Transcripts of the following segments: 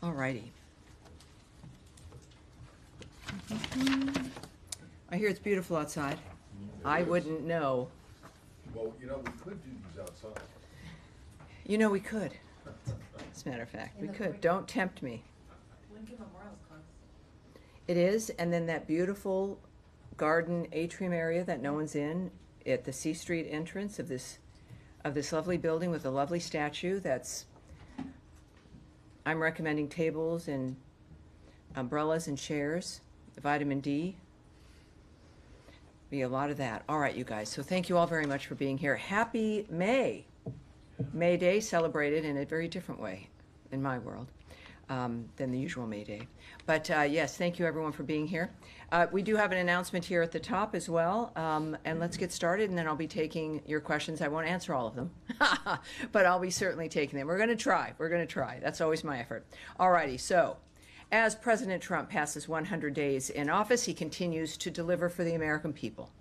All righty. I hear it's beautiful outside. I wouldn't know. Well, we could do these outside. We could. As a matter of fact, we could. Don't tempt me. Lincoln Memorial's close. It is, and then that beautiful garden atrium area that no one's in at the C Street entrance of this lovely building with a lovely statue. I'm recommending tables and umbrellas and chairs, vitamin D. Be a lot of that. All right, you guys. So thank you all very much for being here. Happy May. May Day celebrated in a very different way in my world than the usual May Day. But yes, thank you everyone for being here. We do have an announcement here at the top as well. And let's get started, and then I'll be taking your questions. I won't answer all of them, but I'll be certainly taking them. We're going to try. We're going to try. That's always my effort. All righty. So as President Trump passes 100 days in office, he continues to deliver for the American people.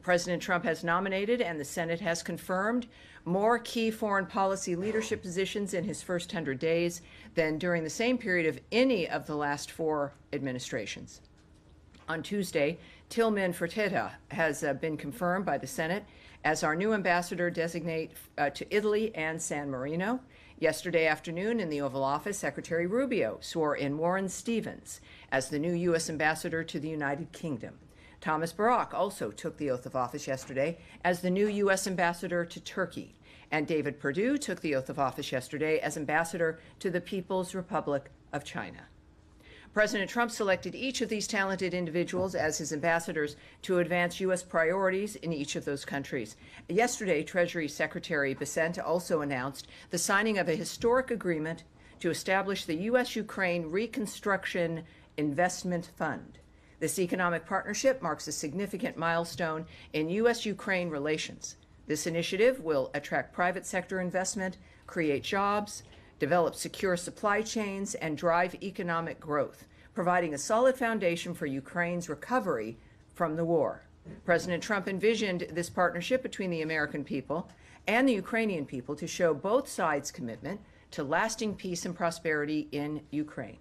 President Trump has nominated, and the Senate has confirmed, more key foreign policy leadership positions in his first 100 days than during the same period of any of the last 4 administrations. On Tuesday, Tillman Fertitta has been confirmed by the Senate as our new ambassador designate to Italy and San Marino. Yesterday afternoon in the Oval Office, Secretary Rubio swore in Warren Stevens as the new U.S. ambassador to the United Kingdom. Thomas Barak also took the oath of office yesterday as the new U.S. ambassador to Turkey. And David Perdue took the oath of office yesterday as ambassador to the People's Republic of China. President Trump selected each of these talented individuals as his ambassadors to advance U.S. priorities in each of those countries. Yesterday, Treasury Secretary Bessent also announced the signing of a historic agreement to establish the U.S.-Ukraine Reconstruction Investment Fund. This economic partnership marks a significant milestone in U.S.-Ukraine relations. This initiative will attract private sector investment, create jobs, develop secure supply chains, and drive economic growth, providing a solid foundation for Ukraine's recovery from the war. President Trump envisioned this partnership between the American people and the Ukrainian people to show both sides' commitment to lasting peace and prosperity in Ukraine.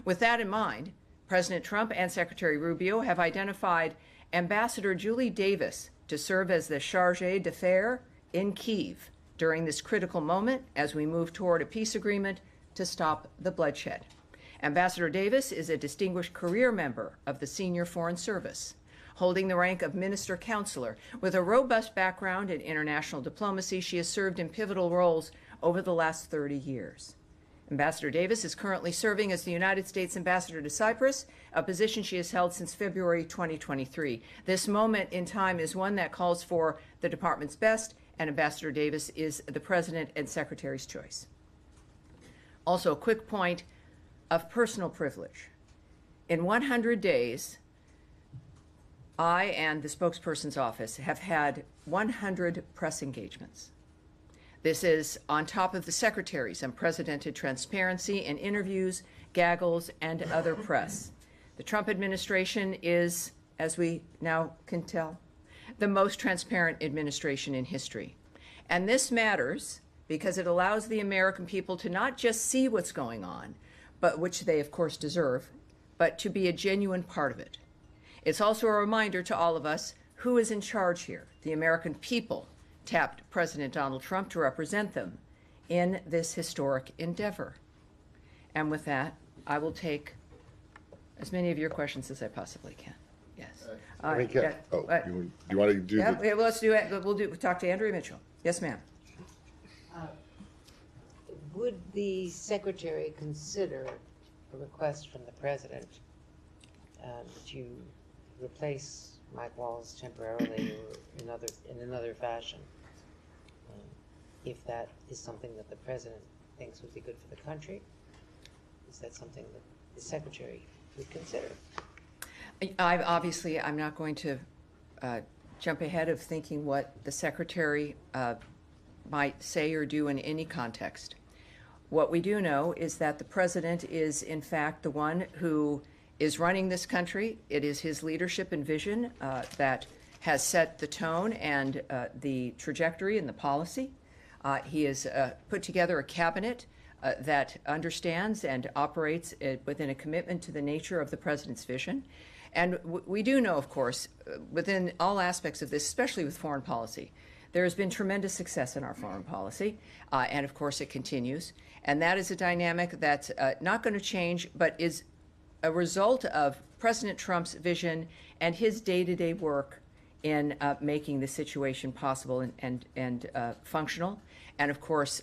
With that in mind, President Trump and Secretary Rubio have identified Ambassador Julie Davis to serve as the chargé d'affaires in Kyiv during this critical moment as we move toward a peace agreement to stop the bloodshed. Ambassador Davis is a distinguished career member of the Senior Foreign Service, holding the rank of Minister Counselor. With a robust background in international diplomacy, she has served in pivotal roles over the last 30 years. Ambassador Davis is currently serving as the United States Ambassador to Cyprus, a position she has held since February 2023. This moment in time is one that calls for the department's best, and Ambassador Davis is the President and Secretary's choice. Also, a quick point of personal privilege. In 100 days, I and the spokesperson's office have had 100 press engagements. This is on top of the Secretary's unprecedented transparency in interviews, gaggles, and other press. The Trump administration is, as we now can tell, the most transparent administration in history. And this matters because it allows the American people to not just see what's going on, but which they of course deserve, but to be a genuine part of it. It's also a reminder to all of us who is in charge here. The American people tapped President Donald Trump to represent them in this historic endeavor. And with that, I will take as many of your questions as I possibly can. Yes. You want to do yeah, well, let's do it. We'll talk to Andrea Mitchell. Yes, ma'am. Would the Secretary consider a request from the President that you replace Mike Wallace temporarily or in another fashion, if that is something that the President thinks would be good for the country? Is that something that the Secretary would consider? I'm not going to jump ahead of thinking what the Secretary might say or do in any context. What we do know is that the President is, in fact, the one who is running this country. It is his leadership and vision that has set the tone and the trajectory and the policy. He has put together a cabinet that understands and operates within a commitment to the nature of the president's vision. And we do know, of course, within all aspects of this, especially with foreign policy, there has been tremendous success in our foreign policy, and of course it continues. And that is a dynamic that's not going to change, but is a result of President Trump's vision and his day-to-day work in making the situation possible and functional. And of course,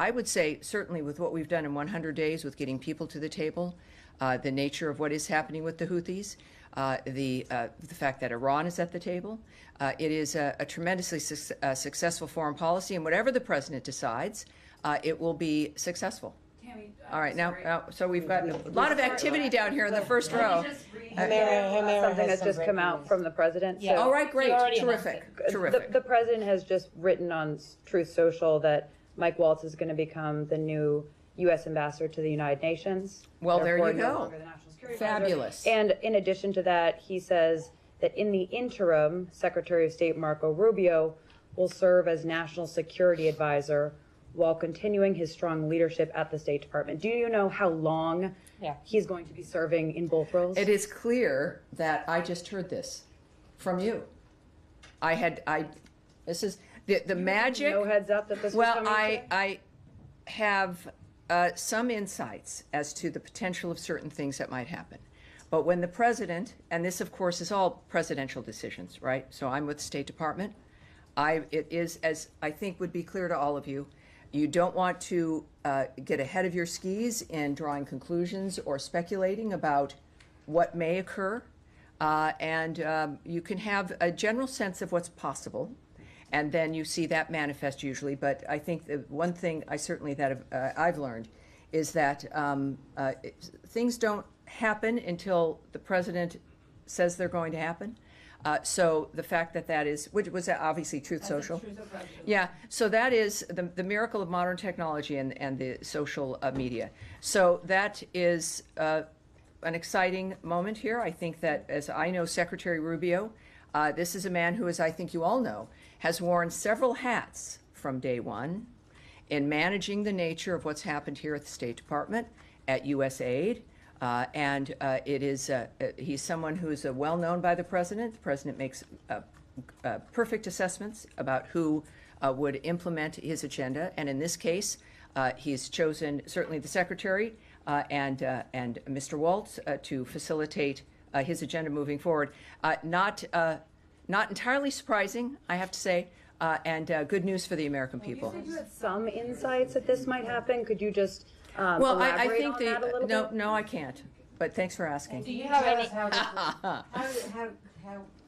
I would say certainly with what we've done in 100 days with getting people to the table, the nature of what is happening with the Houthis, the fact that Iran is at the table, it is a tremendously successful foreign policy, and whatever the president decides, it will be successful. Tammy, All right, now, so we've got a lot of activity down here in the first row. Something that's just come out from the president. Yeah. All right, great, already terrific, announced terrific. The president has just written on Truth Social that Mike Waltz is going to become the new U.S. ambassador to the United Nations. Well, there Therefore, you no go. longer the national security advisor. Fabulous. And in addition to that, he says that in the interim, Secretary of State Marco Rubio will serve as national security advisor while continuing his strong leadership at the State Department. Do you know how long he's going to be serving in both roles? It is clear that I just heard this from you. This is the magic. No heads up that this was Well, coming today? I have some insights as to the potential of certain things that might happen. But when the president, and this of course is all presidential decisions, right? So I'm with the State Department. It is, as I think would be clear to all of you, you don't want to get ahead of your skis in drawing conclusions or speculating about what may occur. And you can have a general sense of what's possible, and then you see that manifest usually. But I think the one thing I've learned is that things don't happen until the president says they're going to happen. So the fact that is, which was obviously Truth Social. Yeah, so that is the miracle of modern technology and the social media. So that is an exciting moment here. I think that, as I know Secretary Rubio, this is a man who, as I think you all know, has worn several hats from day one in managing the nature of what's happened here at the State Department, at U.S.A. And he's someone who is well known by the president. The president makes perfect assessments about who would implement his agenda. And in this case, he's chosen certainly the secretary and Mr. Waltz to facilitate his agenda moving forward. Not entirely surprising, I have to say, and good news for the American people. You had some insights that this might happen. Could you just Well, I elaborate think on that a little bit? no, I can't. But thanks for asking. Do you have any? How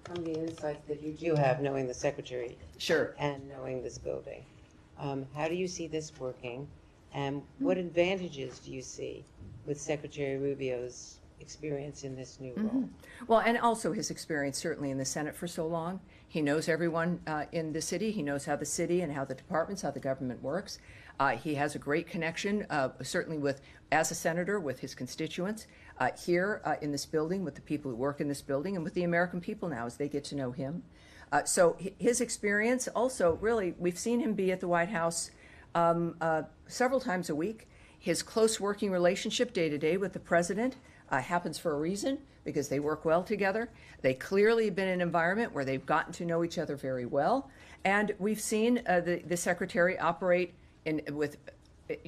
from the insights that you do have, knowing the secretary Sure. and knowing this building, how do you see this working, and what advantages do you see with Secretary Rubio's experience in this new role? Well, and also his experience certainly in the Senate for so long. He knows everyone in the city. He knows how the city and how the departments, how the government works. He has a great connection, certainly as a senator, with his constituents here in this building, with the people who work in this building, and with the American people now as they get to know him. So his experience also, really, we've seen him be at the White House several times a week. His close working relationship day to day with the president happens for a reason, because they work well together. They clearly have been in an environment where they've gotten to know each other very well. And we've seen the secretary operate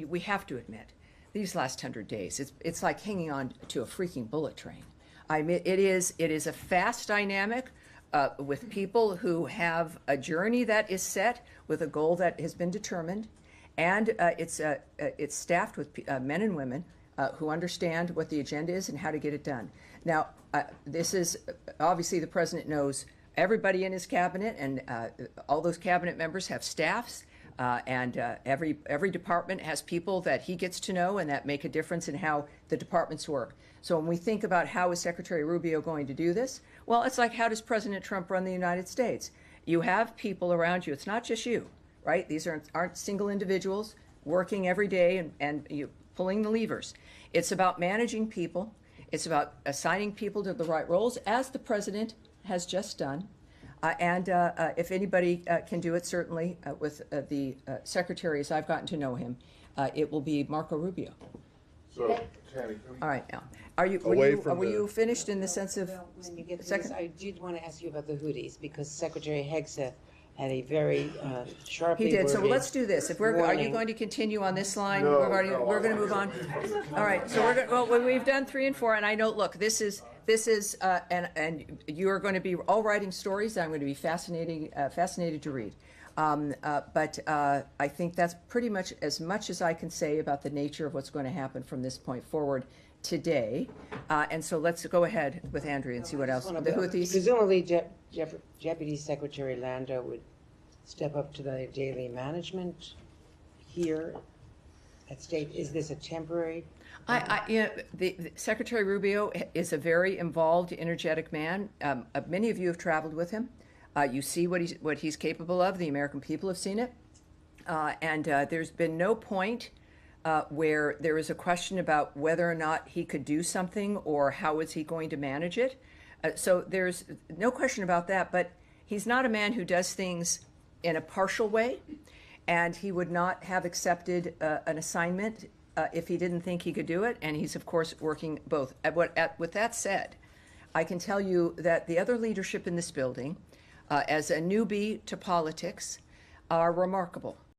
we have to admit, these last 100 days, it's like hanging on to a freaking bullet train. I mean, it is a fast dynamic with people who have a journey that is set with a goal that has been determined, and it's staffed with men and women who understand what the agenda is and how to get it done. Now, this is obviously the president knows everybody in his cabinet, and all those cabinet members have staffs. And every department has people that he gets to know and that make a difference in how the departments work. So when we think about how is Secretary Rubio going to do this, well, it's like, how does President Trump run the United States? You have people around you. It's not just you, right? These aren't single individuals working every day and you pulling the levers. It's about managing people. It's about assigning people to the right roles, as the president has just done. And if anybody can do it, certainly with the secretary, as I've gotten to know him, it will be Marco Rubio. So, Tammy, can we? All right, now, are you, Away from were the- you finished in the sense of, When you get to Second. this, I did want to ask you about the hoodies, because Secretary Hegseth had a very sharply he did, so worded let's do this. If we're, are you warning. going to continue on this line? No, We're gonna move on. All right, so we're gonna, well, we've done 3 and 4, and I know, look, this is, and you are going to be all writing stories that I'm going to be fascinated to read. But I think that's pretty much as I can say about the nature of what's going to happen from this point forward today. And so let's go ahead with Andrea and see what else. The Houthis. Presumably, Deputy Secretary Lando would step up to the daily management here at State. Is this a temporary? The Secretary Rubio is a very involved, energetic man. Many of you have traveled with him. You see what he's capable of. The American people have seen it. And there's been no point where there is a question about whether or not he could do something or how is he going to manage it. So there's no question about that. But he's not a man who does things in a partial way. And he would not have accepted an assignment if he didn't think he could do it. And he's, of course, working both. With that said, I can tell you that the other leadership in this building, as a newbie to politics, are remarkable.